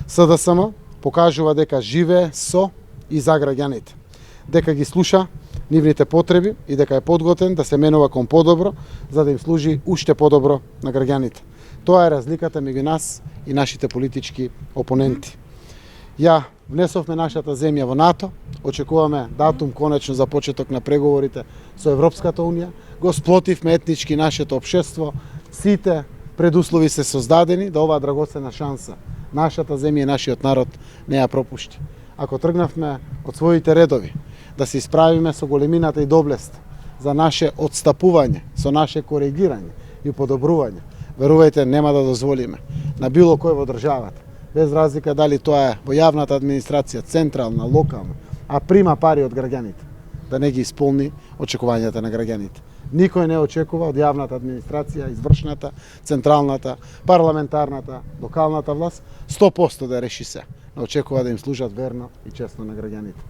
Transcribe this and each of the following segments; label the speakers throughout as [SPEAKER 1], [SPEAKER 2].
[SPEAKER 1] СДСМ покажува дека живее со и за граѓаните, дека ги слуша нивните потреби и дека е подготвен да се менува кон подобро, за да им служи уште подобро на граѓаните. Тоа е разликата меѓу нас и нашите политички опоненти. Ја внесовме нашата земја во НАТО, очекуваме датум конечно за почеток на преговорите со Европската Унија, го сплотивме етнички нашето општество, сите предуслови се создадени да оваа драгоцена шанса нашата земја и нашиот народ не ја пропушти. Ако тргнавме од своите редови да се исправиме со големината и доблест за наше отстапување, со наше коригирање и подобрување, верувајте, нема да дозволиме на било кој во државата, без разлика дали тоа е во јавната администрација, централна, локална, а прима пари од граѓаните, да не ги исполни очекувањата на граѓаните. Никој не очекува од јавната администрација, извршната, централната, парламентарната, локалната власт 100% да реши се. Не очекува да им служат верно и честно на граѓаните.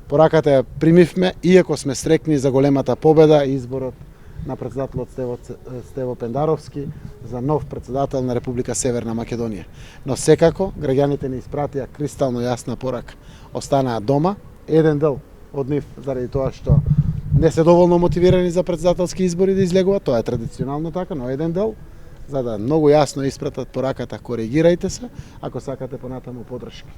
[SPEAKER 1] Пораката ја примивме, иако сме срекни за големата победа и изборот на председателот Стево Пендаровски за нов председател на Република Северна Македонија. Но секако граѓаните ни испратија кристално јасна порака. Останаа дома, еден дел од нив заради тоа што не се доволно мотивирани за председателски избори да излегуваат, тоа е традиционално така, но еден дел за да многу јасно испратат пораката коригирајте се ако сакате понатаму поддршка.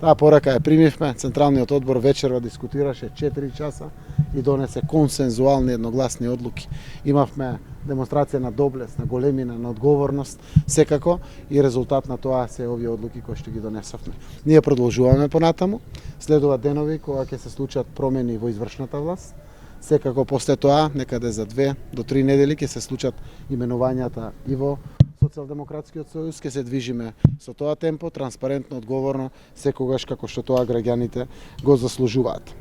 [SPEAKER 1] Таа порака ја примивме, Централниот одбор вечерва дискутираше 4 часа и донесе консензуални едногласни одлуки. Имавме демонстрација на доблест, на големина, на одговорност, секако и резултат на тоа се овие одлуки кои што ги донесовме. Ние продолжуваме понатаму, следуваат денови кога ќе се случат промени во извршната власт. Секако после тоа, некаде за 2 до 3 недели ќе се случат именувањата и во Социјалдемократскиот сојуз, ќе се движиме со тоа темпо, транспарентно, одговорно, секогаш како што тоа граѓаните го заслужуваат.